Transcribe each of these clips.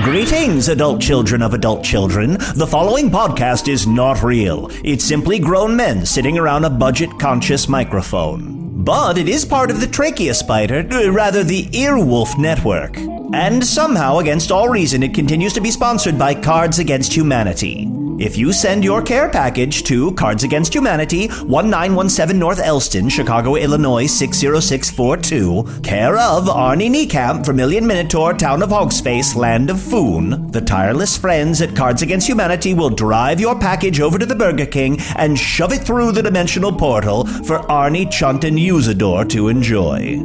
Greetings, adult children of adult children. The following podcast is not real. It's simply grown men sitting around a budget-conscious microphone. But it is part of the trachea spider, rather the earwolf network. And somehow, against all reason, it continues to be sponsored by Cards Against Humanity. If you send your care package to Cards Against Humanity, 1917 North Elston, Chicago, Illinois, 60642, care of ARNIE NIEKAMP, Vermilion Minotaur, Town of Hogsface, Land of Foon, the tireless friends at Cards Against Humanity will drive your package over to the Burger King and shove it through the dimensional portal for Arnie, Chunt, and Usador to enjoy.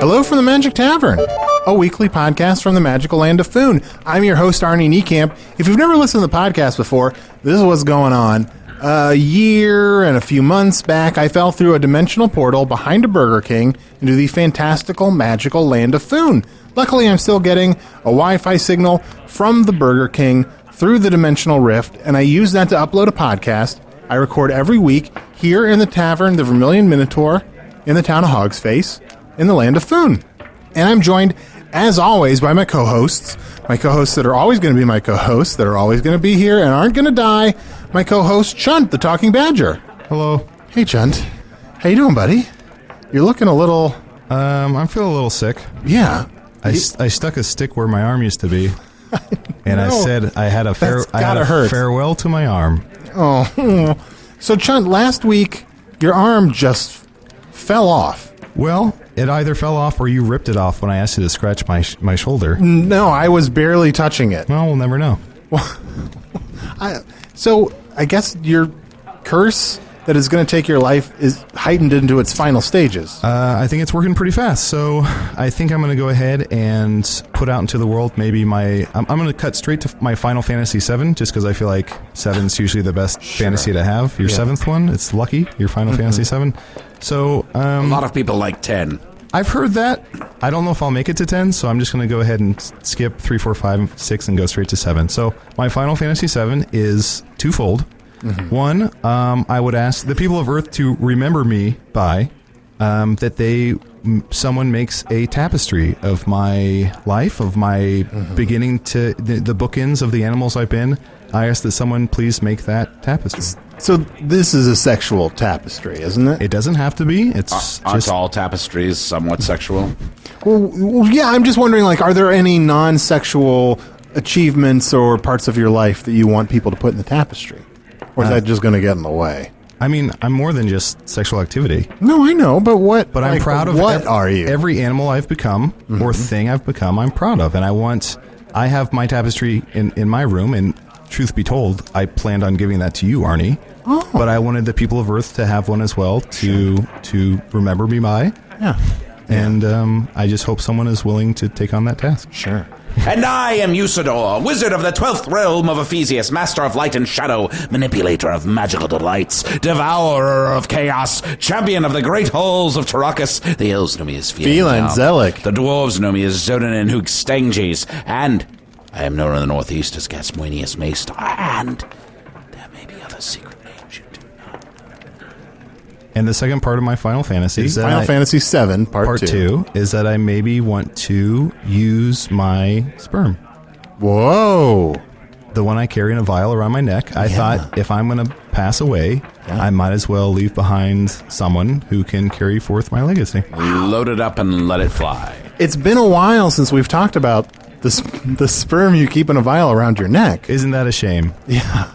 Hello from the Magic Tavern, a weekly podcast from the magical land of Foon. I'm your host, Arnie NIEKAMP. If you've never listened to the podcast before, this is what's going on. A year and a few months back, I fell through a dimensional portal behind a Burger King into the fantastical, magical land of Foon. Luckily, I'm still getting a Wi-Fi signal from the Burger King through the dimensional rift, and I use that to upload a podcast I record every week here in the Tavern, the Vermilion Minotaur, in the town of Hogsface, in the land of Foon. And I'm joined, as always, by my co-hosts that are always going to be my co-hosts, that are always going to be here and aren't going to die. My co-host, Chunt, the Talking Badger. Hello. Hey, Chunt. How you doing, buddy? You're looking a little... I'm feeling a little sick. Yeah. I stuck a stick where my arm used to be, and I said I had a farewell to my arm. Oh. So, Chunt, last week, your arm just fell off. Well, it either fell off or you ripped it off when I asked you to scratch my shoulder. No, I was barely touching it. Well, we'll never know. So, I guess your curse that is going to take your life is heightened into its final stages. I think it's working pretty fast, so I think I'm going to go ahead and put out into the world maybe I'm going to cut straight to my Final Fantasy VII, just because I feel like 7's usually the best fantasy to have. Your 7th one, it's lucky, your Final Fantasy VII. So, a lot of people like 10. I've heard that. I don't know if I'll make it to 10, so I'm just going to go ahead and skip 3, 4, 5, 6, and go straight to 7. So my Final Fantasy VII is twofold. Mm-hmm. One, I would ask the people of Earth to remember me by that someone makes a tapestry of my life, of my beginning to the bookends of the animals I've been. I ask that someone please make that tapestry. So this is a sexual tapestry, isn't it? It doesn't have to be. Aren't all tapestries somewhat sexual? Well, yeah, I'm just wondering, are there any non-sexual achievements or parts of your life that you want people to put in the tapestry? Or is that just going to get in the way? I mean, I'm more than just sexual activity. No, I know, but what? But I'm proud of every animal I've become or thing I've become, I'm proud of. And I have my tapestry in my room, and truth be told, I planned on giving that to you, Arnie. Oh. But I wanted the people of Earth to have one as well to remember me by. Yeah. And I just hope someone is willing to take on that task. Sure. And I am Usador, wizard of the 12th realm of Ephesius, master of light and shadow, manipulator of magical delights, devourer of chaos, champion of the great halls of Tarakas. The elves know me as Phelan Zelik. The dwarves know me as Zodan and Hoogstanges. And I am known in the northeast as Gasmoenius Maestar. And there may be other secret names you do not know. And the second part of my Final Fantasy is that Final Fantasy VII, part 2, is that I maybe want to use my sperm. Whoa. The one I carry in a vial around my neck. I thought if I'm going to pass away, I might as well leave behind someone who can carry forth my legacy. Load it up and let it fly. It's been a while since we've talked about the sperm you keep in a vial around your neck. Isn't that a shame? Yeah.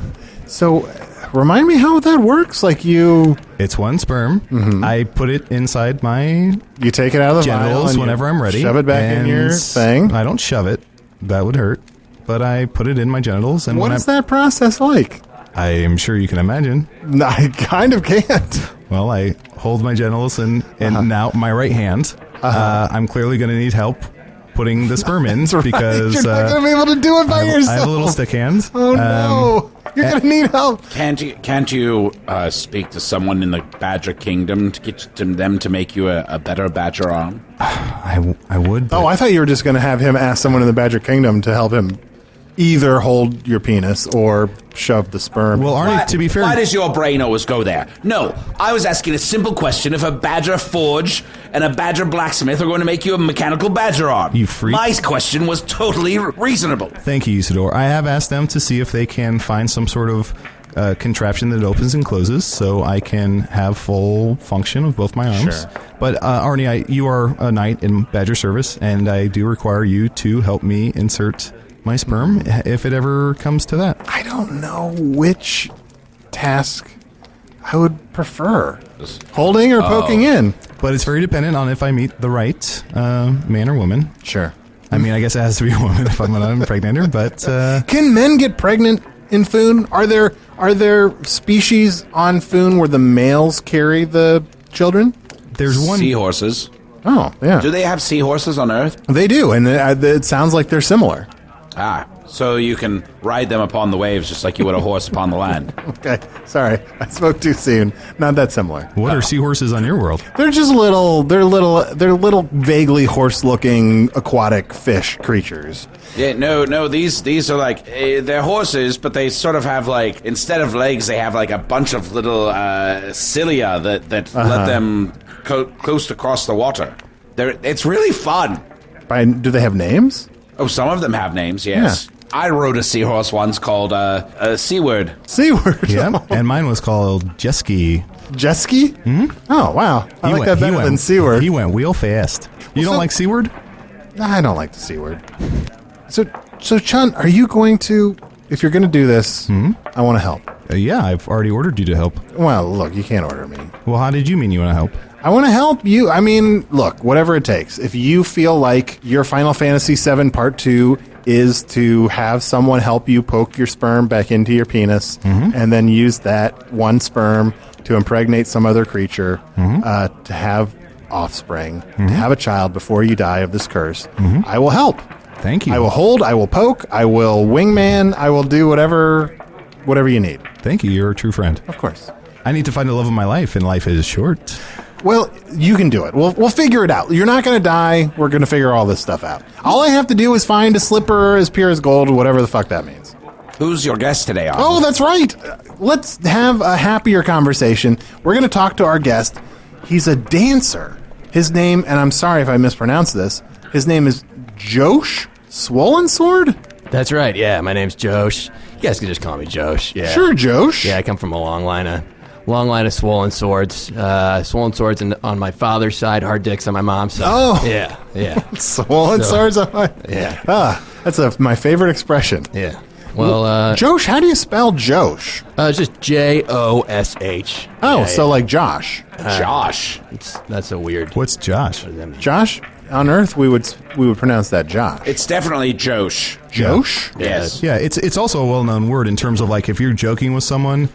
So, remind me how that works. It's one sperm. Mm-hmm. I put it inside my... You take it out of the genitals whenever I'm ready. Shove it back in your thing. I don't shove it. That would hurt. But I put it in my genitals. And what is that process like? I am sure you can imagine. I kind of can't. Well, I hold my genitals and now my right hand. I'm clearly going to need help putting the sperm in because you're not going to be able to do it by yourself. I have a little stick hand. Oh no! You're going to need help. Can't you speak to someone in the Badger Kingdom to get them to make you a better Badger arm? I would. Oh, I thought you were just going to have him ask someone in the Badger Kingdom to help him either hold your penis or shove the sperm. Well, Arnie, to be fair, why does your brain always go there? No, I was asking a simple question. If a Badger forge and a Badger blacksmith are going to make you a mechanical Badger arm. You freak. My question was totally reasonable. Thank you, Usador. I have asked them to see if they can find some sort of contraption that opens and closes so I can have full function of both my arms. Sure. But Arnie, you are a knight in Badger service, and I do require you to help me insert my sperm if it ever comes to that. I don't know which task I would prefer. Holding or poking in? But it's very dependent on if I meet the right man or woman. Sure. I mean, I guess it has to be a woman if I'm not impregnating her, but... Can men get pregnant in Foon? Are there species on Foon where the males carry the children? there's one... Seahorses. Oh, yeah. Do they have seahorses on Earth? They do, and it sounds like they're similar. So you can ride them upon the waves just like you would a horse upon the land. Okay, sorry, I spoke too soon. Not that similar. What are seahorses on your world? They're just they're little vaguely horse-looking aquatic fish creatures. Yeah, no, these are like, they're horses, but they sort of have like, instead of legs, they have like a bunch of little cilia that let them coast across the water. It's really fun. Do they have names? Oh, some of them have names, yes. Yeah. I rode a seahorse once called Seaward. Seaward? Yeah, and mine was called Jesky. Jesky? Mm-hmm. Oh, wow. I like that better than Seaward. He went real fast. You don't like Seaward? I don't like the Seaward. So Chun, are you going to, if you're going to do this, I want to help. Yeah, I've already ordered you to help. Well, look, you can't order me. Well, how did you mean you want to help? I want to help you. I mean, look, whatever it takes. If you feel like your Final Fantasy VII Part 2 is to have someone help you poke your sperm back into your penis and then use that one sperm to impregnate some other creature to have offspring, to have a child before you die of this curse, I will help. Thank you. I will hold, I will poke, I will wingman, I will do whatever you need. Thank you. You're a true friend. Of course. I need to find the love of my life, and life is short. Well, you can do it. We'll figure it out. You're not going to die. We're going to figure all this stuff out. All I have to do is find a slipper as pure as gold, whatever the fuck that means. Who's your guest today, Arnie? Oh, that's right. Let's have a happier conversation. We're going to talk to our guest. He's a dancer. His name, and I'm sorry if I mispronounce this, his name is Josh Swollen Sword? That's right, yeah. My name's Josh. You guys can just call me Josh. Yeah. Sure, Josh. Yeah, I come from a long line of swollen swords. Swollen swords on my father's side, hard dicks on my mom's side. Oh. Yeah. Swollen swords on my... Yeah. That's my favorite expression. Yeah. Well, Josh, how do you spell Josh? it's just Josh. Oh, so like Josh. Josh. That's a weird... What's Josh? What does that mean? Josh? On Earth, we would pronounce that Josh. It's definitely Josh. Josh? Yes. Yeah, it's also a well-known word in terms of, like, if you're joking with someone,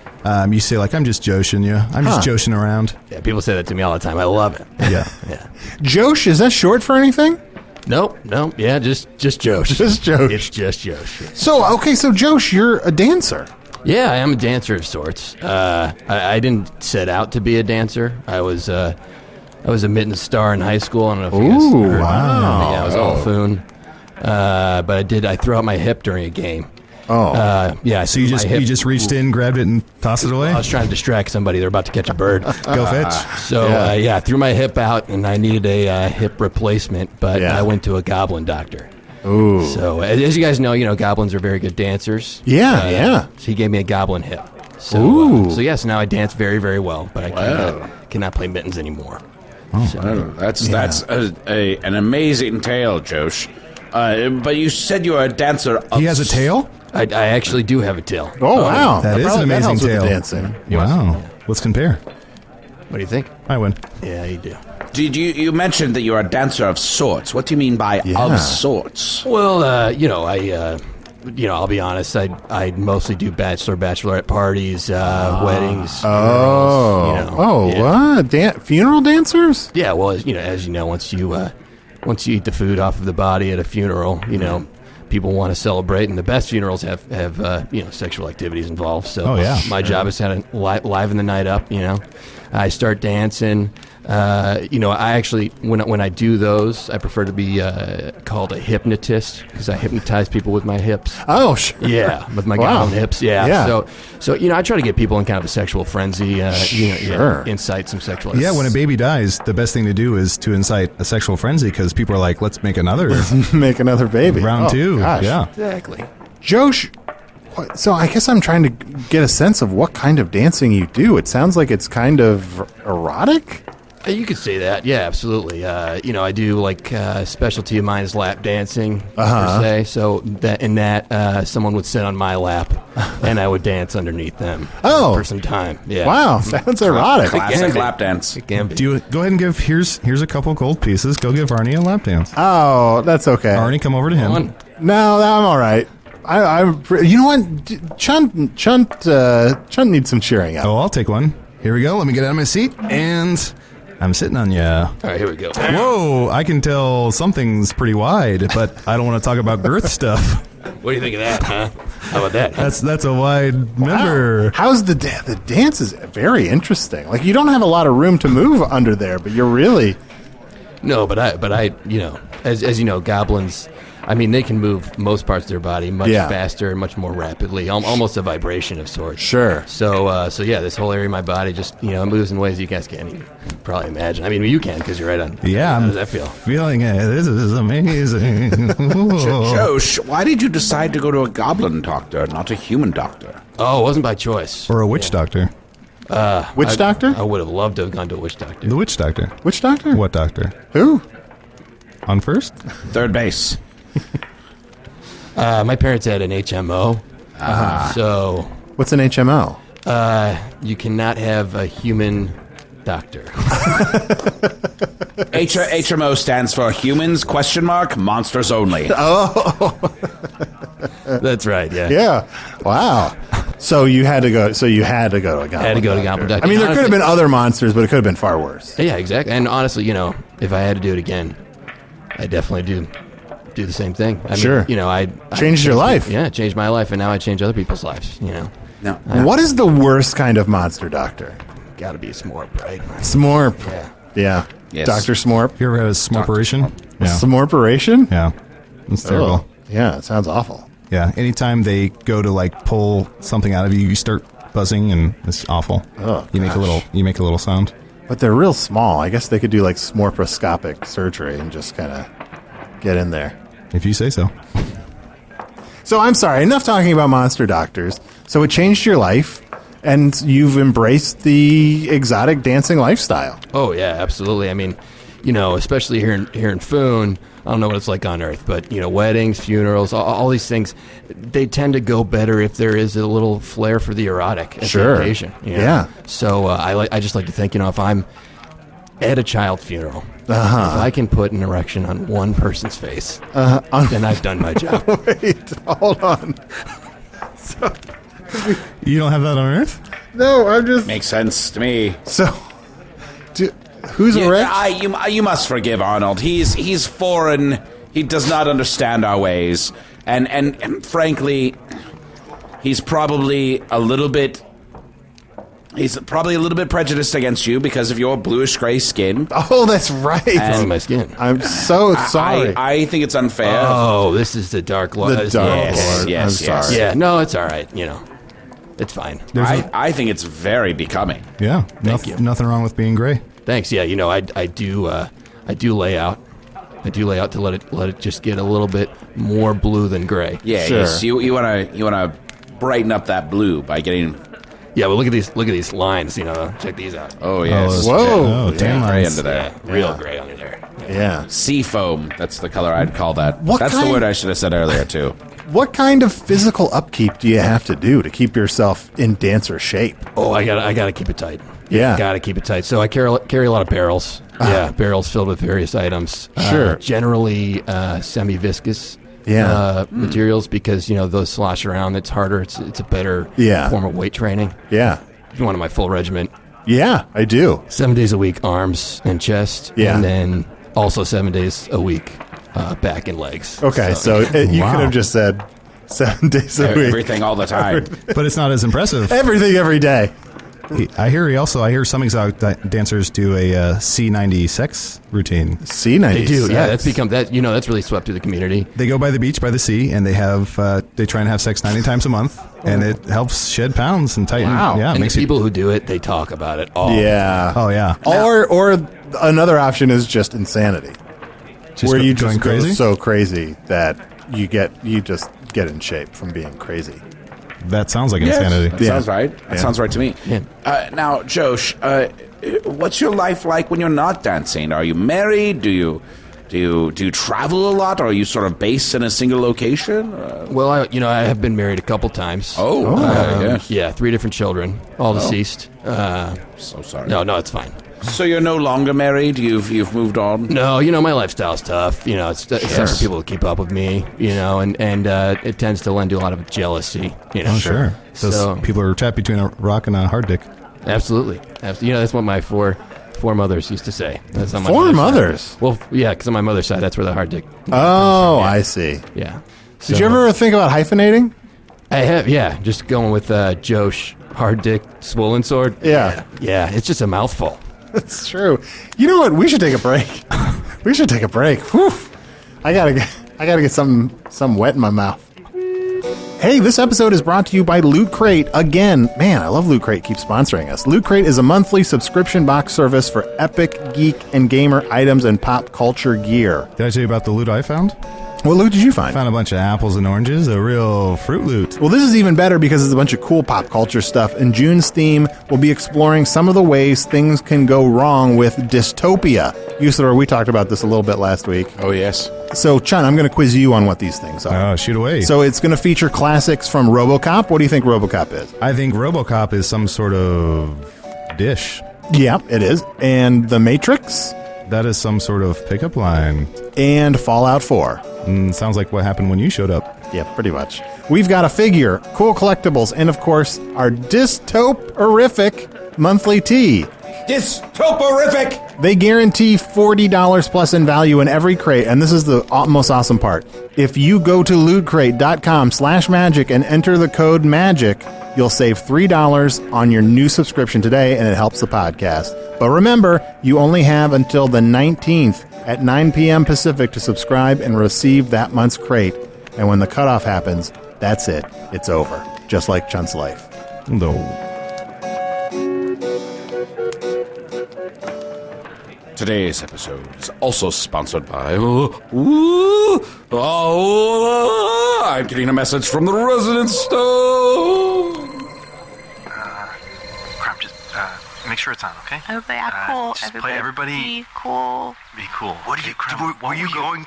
you say, like, I'm just joshing you. I'm just joshing around. Yeah, people say that to me all the time. I love it. Yeah. Yeah. Josh, is that short for anything? Nope. Yeah, just Josh. Just Josh. It's just Josh. So Josh, you're a dancer. Yeah, I am a dancer of sorts. I didn't set out to be a dancer. I was a mitten star in high school. I don't know if you guys heard. Wow. Yeah, I was all Foon. But I threw out my hip during a game. Oh. Yeah. So you just reached in, grabbed it, and tossed it away? I was trying to distract somebody. They're about to catch a bird. Go fetch. So, I threw my hip out, and I needed a hip replacement, but I went to a goblin doctor. Ooh. So, as you guys know, goblins are very good dancers. Yeah. So he gave me a goblin hip. So, so now I dance very, very well, but I cannot play mittens anymore. That's an amazing tale, Josh. But you said you are a dancer. He has a tail? I actually do have a tail. Oh, wow. That is an amazing helps with the tale. dancing. Wow. Let's compare. What do you think? I win. Yeah, you do. You mentioned that you're a dancer of sorts. What do you mean by of sorts? Well, I'll be honest. I mostly do bachelorette parties, weddings. What? Funeral dancers? Yeah, well, as you know, once you eat the food off of the body at a funeral, people want to celebrate, and the best funerals have sexual activities involved. So Oh, yeah. my job is to liven the night up. I start dancing. I actually, when I do those, I prefer to be called a hypnotist because I hypnotize people with my hips. Oh, sure. Yeah, with my Wow. goblin hips. Yeah. Yeah. So I try to get people in kind of a sexual frenzy. Sure. Incite some sexual. Yeah, when a baby dies, the best thing to do is to incite a sexual frenzy because people are like, let's make another Make another baby. round Oh, two. gosh. Yeah. Exactly. Josh, so I guess I'm trying to get a sense of what kind of dancing you do. It sounds like it's kind of erotic. You could say that, yeah, absolutely. I do like specialty of mine is lap dancing per se. So someone would sit on my lap, and I would dance underneath them for some time. Yeah. Wow, sounds erotic. Classic lap dance. It can be. Do you go ahead and give here's a couple gold pieces. Go give Arnie a lap dance. Oh, that's okay. Arnie, come over to him. One. No, I'm all right. You know what? Chunt needs some cheering up. Oh, I'll take one. Here we go. Let me get out of my seat, and I'm sitting on ya. All right, here we go. Whoa, I can tell something's pretty wide, but I don't want to talk about girth stuff. What do you think of that, huh? How about that? That's a wide member. How's the dance is very interesting. Like you don't have a lot of room to move under there, but you're really No, but I, as you know, goblins. I mean, they can move most parts of their body much faster and much more rapidly, almost a vibration of sorts. Sure. So yeah, this whole area of my body just moves in ways you guys can't even probably imagine. I mean, you can because you're right on. Yeah, How does that feel? Feeling it. This is amazing. Josh, why did you decide to go to a goblin doctor, not a human doctor? Oh, it wasn't by choice. Or a witch doctor. Witch doctor? I would have loved to have gone to a witch doctor. The witch doctor. Witch doctor? What doctor? Who? On first? Third base. My parents had an HMO. So What's an HMO? you cannot have a human doctor. HMO stands for humans, ? Monsters only. That's right, yeah. Yeah. Wow. So you had to go. So you had to go to a goblin. Had to go to doctor. goblin doctor. I mean, there could have Honestly- been other monsters, but it could have been far worse. Yeah, exactly. And honestly, if I had to do it again, I definitely do the same thing. I Sure. mean, I Changed your life. Yeah, it changed my life, and now I change other people's lives. No. What is the worst kind of monster doctor? Got to be a smorp, right? Smorp. Yeah. Yeah. Yes. Dr. Smorp. You ever had a smorperation? Yeah. Smorperation? Yeah. It's terrible. Oh, yeah, it sounds awful. Yeah. Anytime they go to like pull something out of you, you start buzzing and it's awful. Oh, you make a little sound. But they're real small. I guess they could do like smorposcopic surgery and just kind of get in there. If you say so. So I'm sorry, enough talking about monster doctors. So it changed your life, and you've embraced the exotic dancing lifestyle. Oh yeah, absolutely. I mean, especially here in Foon, I don't know what it's like on Earth, but weddings, funerals, all these things, they tend to go better if there is a little flair for the erotic at Sure. the occasion. Yeah. So I just like to think, if I'm at a child funeral, if I can put an erection on one person's face, then I've done my job. Wait, hold on. You don't have that on Earth? No, I'm just... Makes sense to me. So, who's erect? You must forgive Arnold. He's foreign. He does not understand our ways, and frankly, he's probably a little bit prejudiced against you because of your bluish gray skin. Oh, that's right. On my skin. I'm so sorry. I think it's unfair. Oh, this is the Dark Lord. The Dark Yes, Lord. yes, I'm yes. sorry. Yeah, no, it's all right. It's fine. I think it's very becoming. Yeah. Thank you. Nothing wrong with being gray. Thanks. Yeah, I do lay out. I do lay out to let it just get a little bit more blue than gray. Yeah, Sure. yes. You wanna brighten up that blue by getting. Yeah, but look at these lines. Check these out. Oh yes. Whoa. Oh, tan Gray lines. under there. Real gray under there. Yeah. Sea foam. That's the color I'd call that. What That's kind- the word I should have said earlier too. What kind of physical upkeep do you have to do to keep yourself in dancer shape? Oh, I gotta keep it tight. Yeah. Gotta keep it tight. So I carry a lot of barrels. Yeah, barrels filled with various items. Sure. Generally semi-viscous. Yeah. Materials because those slosh around. It's harder. It's a better form of weight training. Yeah. If you wanted my full regiment, Yeah, I do. 7 days a week, arms and chest. Yeah. And then also 7 days a week, back and legs. Okay, so you could have just said 7 days a week. Everything all the time. But it's not as impressive. Everything every day. I hear some exotic dancers do a C96 routine. C96. They do, yeah. That's become that. That's really swept through the community. They go by the beach, by the sea, and they try and have sex 90 times a month, and it helps shed pounds and tighten. Wow. Yeah, And the people who do it, they talk about it all. Yeah. Oh yeah. Or another option is just insanity, where you just going go crazy. so crazy that you just get in shape from being crazy. That sounds like insanity. That sounds right. That sounds right to me. Yeah. Now, Josh, what's your life like when you're not dancing? Are you married? Do you travel a lot? Or are you sort of based in a single location? Well, I have been married a couple times. Yes. Yeah, 3 different children, all deceased. So sorry. No, it's fine. So you're no longer married? You've moved on? No, my lifestyle's tough. It's tough for people to keep up with me, and it tends to lend to a lot of jealousy, Oh, sure. So People are trapped between a rock and a hard dick. absolutely. That's what my four mothers used to say. That's on my 4 mother's mothers? side. Well, yeah, because on my mother's side, that's where the hard dick. Oh, I see. Yeah. Did you ever think about hyphenating? I have, yeah. Just going with Josh, hard dick, swollen sword. Yeah. Yeah, it's just a mouthful. That's true. You know what? We should take a break. Whew. I gotta get some wet in my mouth. Hey, this episode is brought to you by Loot Crate again. Man, I love Loot Crate. Keep sponsoring us. Loot Crate is a monthly subscription box service for epic, geek, and gamer items and pop culture gear. Did I tell you about the loot I found? What loot did you find? Found a bunch of apples and oranges, a real fruit loot. Well, this is even better because it's a bunch of cool pop culture stuff. And June's theme will be exploring some of the ways things can go wrong with dystopia. Usador, we talked about this a little bit last week. Oh, yes. So, Chun, I'm going to quiz you on what these things are. Oh, shoot away. So it's going to feature classics from RoboCop. What do you think RoboCop is? I think RoboCop is some sort of dish. Yeah, it is. And The Matrix That is some sort of pickup line. and Fallout 4. Sounds like what happened when you showed up. Yeah, pretty much. We've got a figure, cool collectibles, and of course, our dystoperific monthly tee. Dystoperific! They guarantee $40 plus in value in every crate, and this is the most awesome part. If you go to lootcrate.com/magic and enter the code MAGIC, you'll save $3 on your new subscription today, and it helps the podcast. But remember, you only have until the 19th at 9 p.m. Pacific to subscribe and receive that month's crate. And when the cutoff happens, that's it. It's over. Just like Chun's life. No. Today's episode is also sponsored by... I'm getting a message from the resident store. Crap, just make sure it's on, okay? Everybody act cool. Just play everybody. Be cool. Be cool. What are you? Were you going?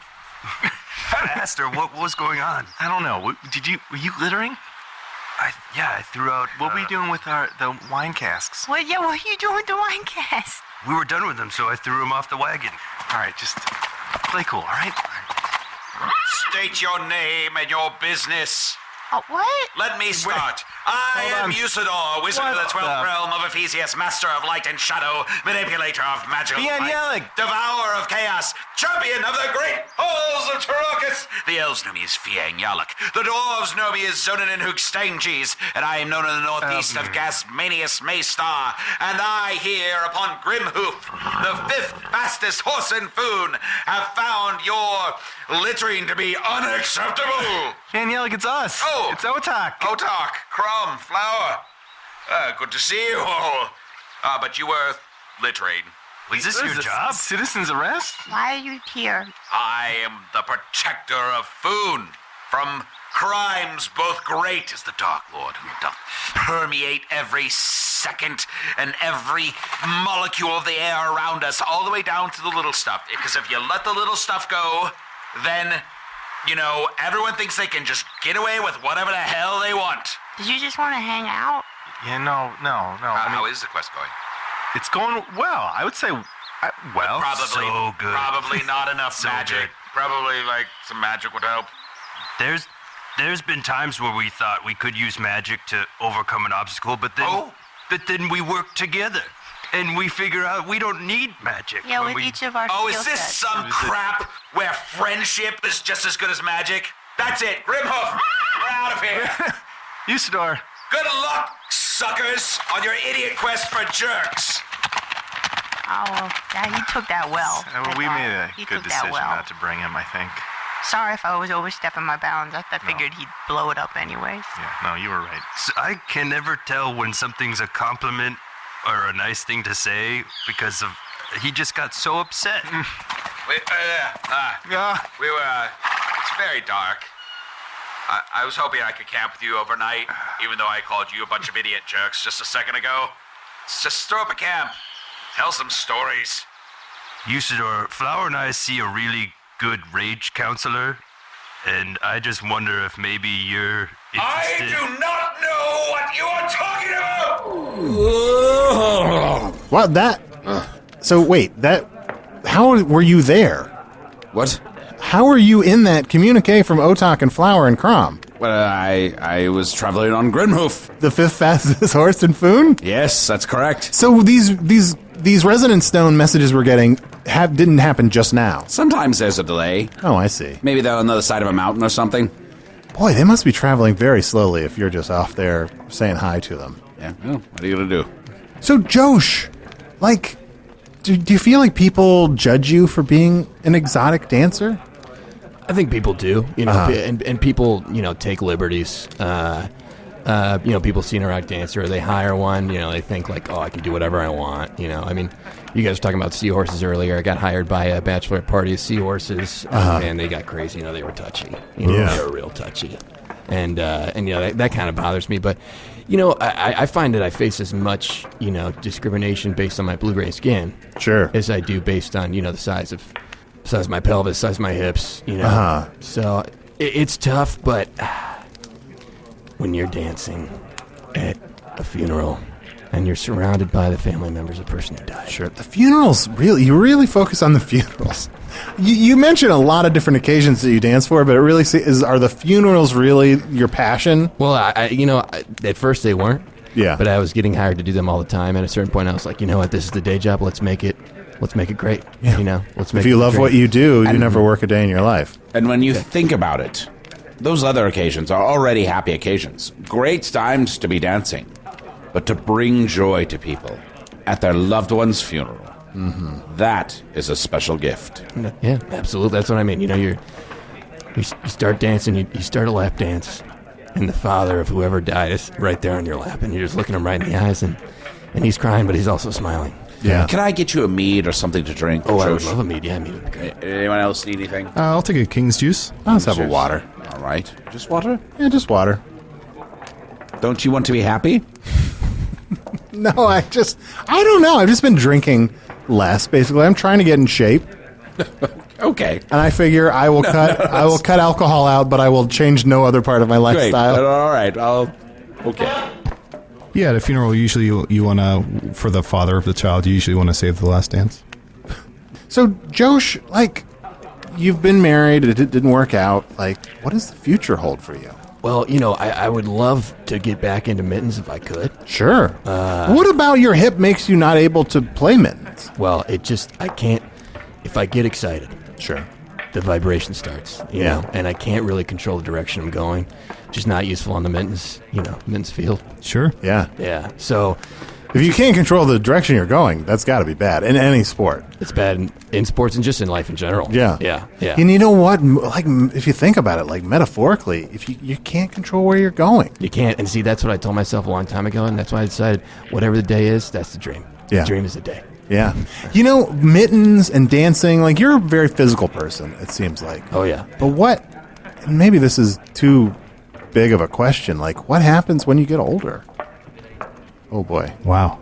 I asked her what was going on. I don't know. Were you littering? I threw out. What were you doing with the wine casks? What are you doing with the wine cast? We were done with them, so I threw them off the wagon. All right, just play cool, all right? State your name and your business. What? Let me start. I am Usador, wizard of the 12th realm of Ephesius, master of light and shadow, manipulator of magical light, devourer of chaos, champion of the great halls of Tarakas. The elves know me as Fiang Yalak. The dwarves know me as Zonin and Hookstanges, and I am known in the northeast of Gasmanius Maystar. And I here upon Grimhoof, the 5th fastest horse in Foon, have found your littering to be unacceptable. Danielle, it's us. Oh. It's Otak. Otak, Crumb, Flower. Good to see you all. But you were littering. Was this your job? Citizen's arrest? Why are you here? I am the protector of Foon from crimes both great as the Dark Lord who doth permeate every second and every molecule of the air around us, all the way down to the little stuff. Because if you let the little stuff go, then... everyone thinks they can just get away with whatever the hell they want. Did you just want to hang out? Yeah, no. How is the quest going? It's going well. I would say, Probably, so good. Probably not enough So magic. good. Probably, some magic would help. There's been times where we thought we could use magic to overcome an obstacle, but then we worked together. and we figure out we don't need magic. Yeah, when with we... each of our Oh, skill is this sets. some crap where friendship is just as good as magic? That's it. Grimhoof, we're out of here. Usador. Good luck, suckers, on your idiot quest for jerks. Oh, well, yeah, he took that well. We made a He good took that decision well. not to bring him, I think. Sorry if I was overstepping my bounds. I figured he'd blow it up anyways. Yeah, no, you were right. So I can never tell when something's a compliment or a nice thing to say because of he just got so upset. We were, it's very dark. I was hoping I could camp with you overnight, even though I called you a bunch of idiot jerks just a second ago. Just throw up a camp. Tell some stories. Usador, Flower and I see a really good rage counselor, and I just wonder if maybe you're I interested. do not know what you are talking about! Well, that. So wait, how were you there? What? How are you in that communique from Otak and Flower and Crom? Well, I was traveling on Grimhoof. The fifth fastest horse in Foon? Yes, that's correct. So these Resonance Stone messages we're getting didn't happen just now. Sometimes there's a delay. Oh, I see. Maybe they're on the other side of a mountain or something. Boy, they must be traveling very slowly if you're just off there saying hi to them. Yeah, well, what are you going to do? So, Josh, like, do you feel like people judge you for being an exotic dancer? I think people do, and people, take liberties. People see an erotic dancer, they hire one, they think like, oh, I can do whatever I want, I mean, you guys were talking about seahorses earlier. I got hired by a bachelorette party of seahorses, and they got crazy, they were touchy, they were real touchy. And that kind of bothers me, but, I find that I face as much, discrimination based on my blue-gray skin. Sure. As I do based on, the size of my pelvis, size of my hips, So it's tough, but when you're dancing at a funeral and you're surrounded by the family members of a person who died. Sure. The funerals, you really focus on the funerals. You mentioned a lot of different occasions that you dance for, but it really are the funerals really your passion? Well, at first they weren't. Yeah. But I was getting hired to do them all the time. At a certain point, I was like, you know what? This is the day job. Let's make it great. Yeah. Let's make If you it love great. what you do, you never work a day in your life. And when you think about it, those other occasions are already happy occasions. Great times to be dancing. But to bring joy to people at their loved one's funeral, that is a special gift. Yeah, absolutely. That's what I mean. You start dancing, you start a lap dance, and the father of whoever died is right there on your lap, and you're just looking him right in the eyes, and he's crying, but he's also smiling. Yeah. Can I get you a mead or something to drink? Oh, I would Josh? love a mead. Yeah, a mead would be great. Anyone else need anything? I'll take a King's Juice. Let's have a water. All right. Just water? Yeah, just water. Don't you want to be happy? No, I don't know. I've just been drinking less, basically. I'm trying to get in shape. Okay. And I figure I will cut alcohol out, but I will change no other part of my Great. lifestyle. All right. Okay. Yeah, at a funeral, usually you want to, for the father of the child, you usually want to save the last dance. So, Josh, you've been married, it didn't work out. What does the future hold for you? Well, I would love to get back into mittens if I could. Sure. What about your hip makes you not able to play mittens? Well, I can't, if I get excited. Sure. The vibration starts, you know, and I can't really control the direction I'm going. Just not useful on the mittens, mittens field. Sure. Yeah. Yeah. So If you can't control the direction you're going, that's got to be bad in any sport. it's bad in sports and just in life in general. Yeah. Yeah. Yeah. And you know what? If you think about it, metaphorically, if you can't control where you're going. You can't. And see, that's what I told myself a long time ago, and that's why I decided whatever the day is, that's the dream. Yeah. The dream is the day. Yeah. Mittens and dancing, you're a very physical person, it seems like. Oh, yeah. But maybe this is too big of a question, what happens when you get older? Oh, boy. Wow.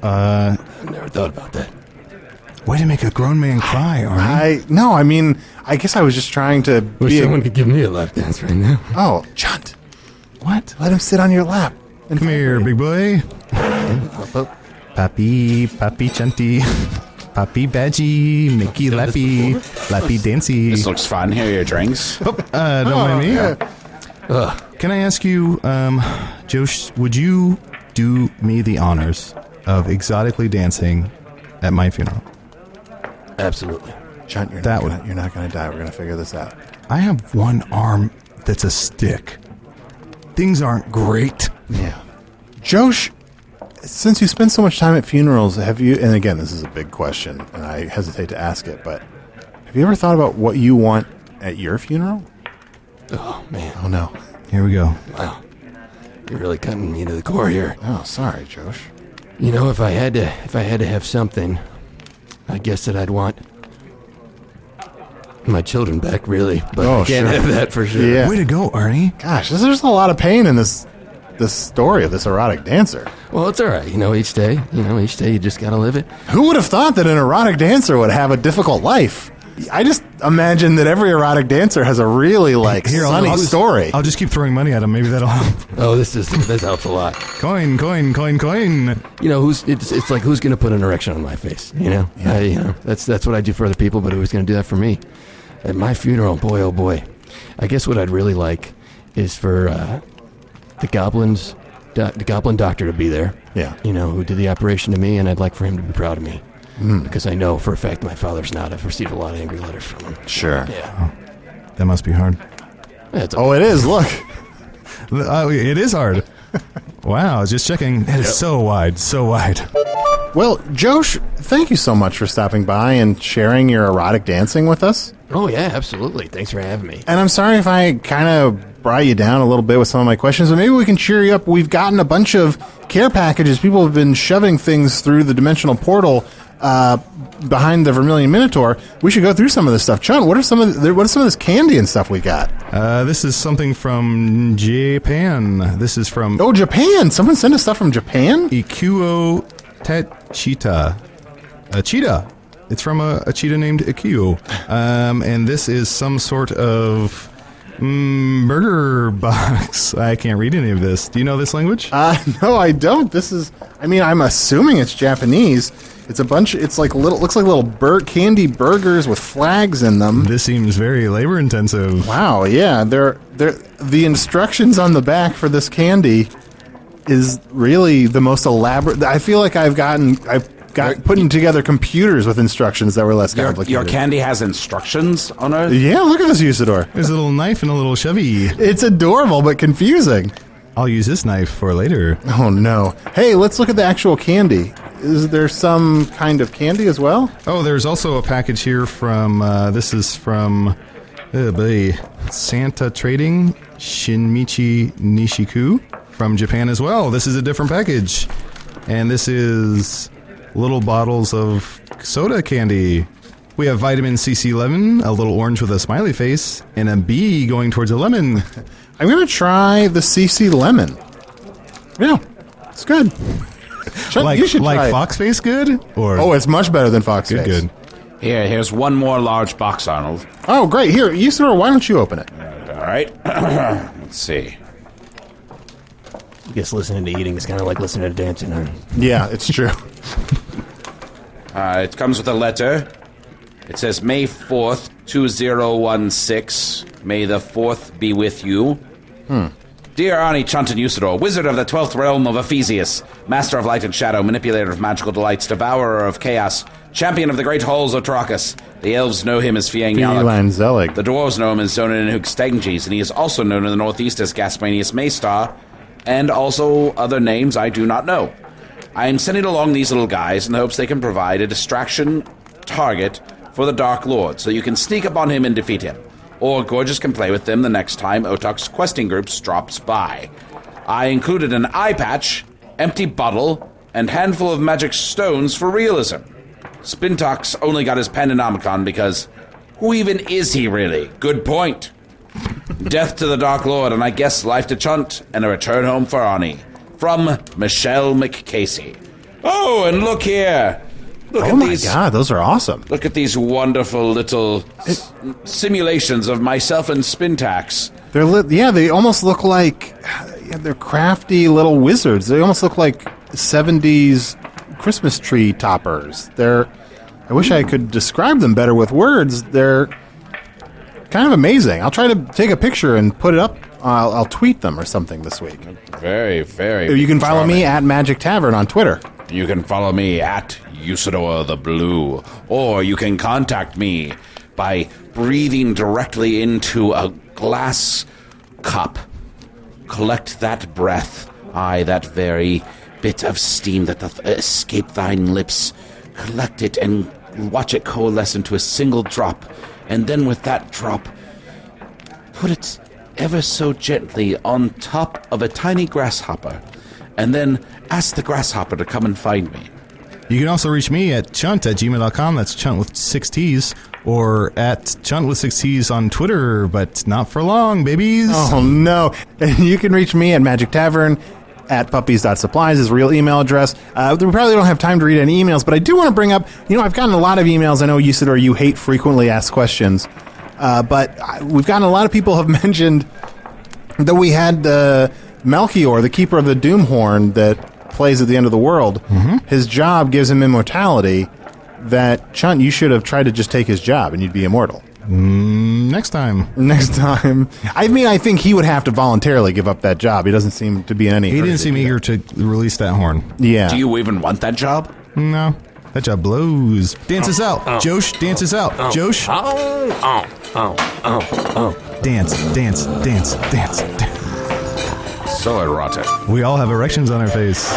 I never thought about that. Way to make a grown man cry, Arnie. I guess I was just trying to Wish someone could give me a lap dance right now. Oh, Chunt. What? Let him sit on your lap. Come here, big boy. Papi Chanti. Papi Badgie. Mickey Lappy. Lappy Dancy. This looks fun. Here are your drinks. Don't mind me. Can I ask you, Josh, would you do me the honors of exotically dancing at my funeral? Absolutely. Chunt, you're That not going to die. We're going to figure this out. I have one arm that's a stick. Things aren't great. Yeah. Josh, since you spend so much time at funerals, have you, and again, this is a big question, and I hesitate to ask it, but have you ever thought about what you want at your funeral? Oh, man. Oh, no. Here we go. Wow. You're really cutting me to the core here. Oh, sorry, Josh. You know, if I had to have something, I guess that I'd want my children back, really. But I can't have that for sure. Yeah. Way to go, Arnie. Gosh, there's a lot of pain in this story of this erotic dancer. Well, it's all right. You know, each day you just got to live it. Who would have thought that an erotic dancer would have a difficult life? I just imagine that every erotic dancer has a really, sunny story. I'll just keep throwing money at him. Maybe that'll help. Oh, this helps a lot. Coin. You know, it's like who's going to put an erection on my face? You know, Yeah. That's what I do for other people, but who's going to do that for me? At my funeral, boy, oh boy. I guess what I'd really like is for the goblin doctor to be there. Yeah. You know, who did the operation to me, and I'd like for him to be proud of me. Because I know for a fact my father's not. I've received a lot of angry letters from him. Sure. Yeah. That must be hard. Oh, it is. Look. It is hard. Wow, just checking. That is so wide. Well, Josh, thank you so much for stopping by and sharing your erotic dancing with us. Oh, yeah, absolutely. Thanks for having me. And I'm sorry if I kind of brought you down a little bit with some of my questions, but maybe we can cheer you up. We've gotten a bunch of care packages. People have been shoving things through the dimensional portal behind the Vermilion Minotaur. We should go through some of this stuff. Chun, what is some of this candy and stuff we got? This is something from Japan. This is from... Oh, Japan! Someone sent us stuff from Japan? Ikuo Techita. A cheetah. It's from a cheetah named Ikuo. And this is some sort of burger box. I can't read any of this. Do you know this language? No, I don't. I'm assuming it's Japanese. It's a bunch. It's like looks like little candy burgers with flags in them. This seems very labor intensive. Wow. Yeah. The instructions on the back for this candy is really the most elaborate. I feel like I've got putting together computers with instructions that were less complicated. Your candy has instructions on it? Yeah. Look at this, Usador. There's a little knife and a little shovey. It's adorable but confusing. I'll use this knife for later. Oh no. Hey, let's look at the actual candy. Is there some kind of candy as well? Oh, there's also a package here from, this is from, Santa Trading, Shinmichi Nishiku, from Japan as well. This is a different package. And this is little bottles of soda candy. We have vitamin CC lemon, a little orange with a smiley face, and a bee going towards a lemon. I'm going to try the CC lemon. Yeah, it's good. You should try it. Fox Face good? Or Oh, it's much better than Fox Face. good. Here's one more large box, Arnold. Oh, great. Here, Usador, why don't you open it? All right. Let's see. I guess listening to eating is kind of like listening to dancing, huh? Yeah, it's true. It comes with a letter. It says, May 4th, 2016. May the 4th be with you. Dear Arnie, Chunt, and Usador, wizard of the 12th realm of Ephesius, master of light and shadow, manipulator of magical delights, devourer of chaos, champion of the great halls of Tarakas. The elves know him as Fiang Yalak. Zelig. The dwarves know him as Zonin and Hugstengis, and he is also known in the northeast as Gasparinius Maystar, and also other names I do not know. I am sending along these little guys in the hopes they can provide a distraction target for the Dark Lord, so you can sneak up on him and defeat him. Or Gorgeous can play with them the next time Otok's questing groups drops by. I included an eye patch, empty bottle, and handful of magic stones for realism. Spintox only got his Pandanomicon because who even is he really? Good point. Death to the Dark Lord, and I guess life to Chunt, and a return home for Arnie. From Michelle McCasey. Oh, and look here. Look at these. Oh my God, those are awesome. Look at these wonderful little simulations of myself and Spintax. They almost look like they're crafty little wizards. They almost look like 70s Christmas tree toppers. I wish I could describe them better with words. They're kind of amazing. I'll try to take a picture and put it up. I'll tweet them or something this week. Very, very. You can follow me at Magic Tavern on Twitter. You can follow me at Usador the Blue, or you can contact me by breathing directly into a glass cup. Collect that breath, that very bit of steam that doth escape thine lips. Collect it and watch it coalesce into a single drop, and then with that drop, put it ever so gently on top of a tiny grasshopper, and then ask the grasshopper to come and find me. You can also reach me at chunt@gmail.com. That's chunt with 6 T's. Or at chunt with 6 T's on Twitter, but not for long, babies. Oh, no. And you can reach me at Magic Tavern at puppies.supplies, his real email address. We probably don't have time to read any emails, but I do want to bring up, I've gotten a lot of emails. I know, Usador, you hate frequently asked questions. But we've gotten a lot of people have mentioned that we had Melchior, the keeper of the Doomhorn that plays at the end of the world. Mm-hmm. His job gives him immortality. That, Chunt, you should have tried to just take his job and you'd be immortal. Next time. I think he would have to voluntarily give up that job. He doesn't seem to be in any hurry. He didn't seem eager to release that horn. Yeah. Do you even want that job? No. That job blows. Dance us out. Josh, dance us out. Josh. Dance. So erotic. We all have erections on our face.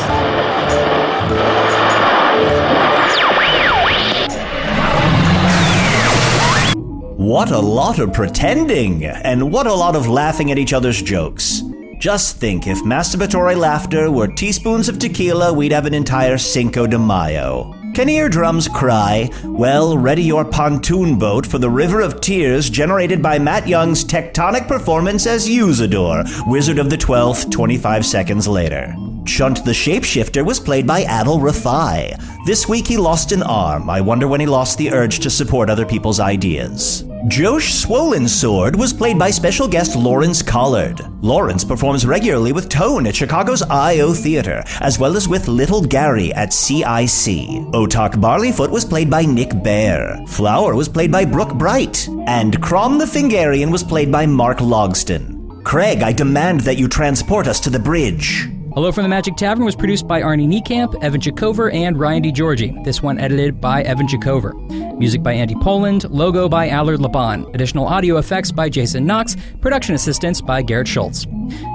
What a lot of pretending, and what a lot of laughing at each other's jokes. Just think, if masturbatory laughter were teaspoons of tequila, we'd have an entire Cinco de Mayo. Can eardrums cry? Well, ready your pontoon boat for the river of tears generated by Matt Young's tectonic performance as Usador, Wizard of the 12th, 25 seconds later. Chunt the Shapeshifter was played by Adil Rafai. This week he lost an arm. I wonder when he lost the urge to support other people's ideas. Josh Swollen Sword was played by special guest Lawrence Collard. Lawrence performs regularly with Tone at Chicago's I.O. Theater, as well as with Little Gary at CIC. Otak Barleyfoot was played by Nick Bear. Flower was played by Brooke Bright. And Crom the Fingarian was played by Mark Logston. Craig, I demand that you transport us to the bridge. Hello from the Magic Tavern was produced by Arnie Niekamp, Evan Jacover, and Ryan DiGiorgi. This one edited by Evan Jacover. Music by Andy Poland, logo by Allard Laban. Additional audio effects by Jason Knox, production assistance by Garrett Schultz.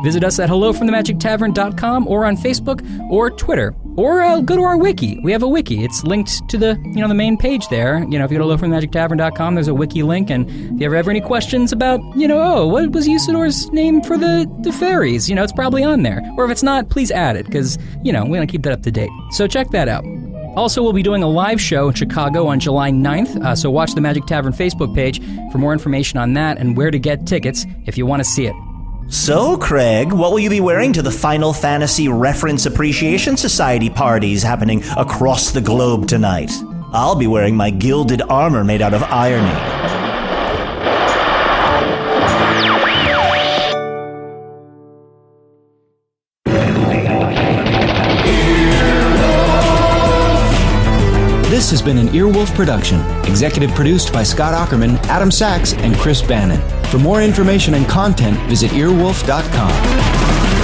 Visit us at hellofromthemagictavern.com or on Facebook or Twitter. Or go to our wiki. We have a wiki. It's linked to the the main page there. If you go to hellofromthemagictavern.com, there's a wiki link. And if you ever have any questions about, what was Usador's name for the fairies? It's probably on there. Or if it's not, please add it, because, we want to keep that up to date. So check that out. Also, we'll be doing a live show in Chicago on July 9th, so watch the Magic Tavern Facebook page for more information on that and where to get tickets if you want to see it. So, Craig, what will you be wearing to the Final Fantasy Reference Appreciation Society parties happening across the globe tonight? I'll be wearing my gilded armor made out of irony. This has been an Earwolf production, executive produced by Scott Aukerman, Adam Sachs, and Chris Bannon. For more information and content, visit earwolf.com.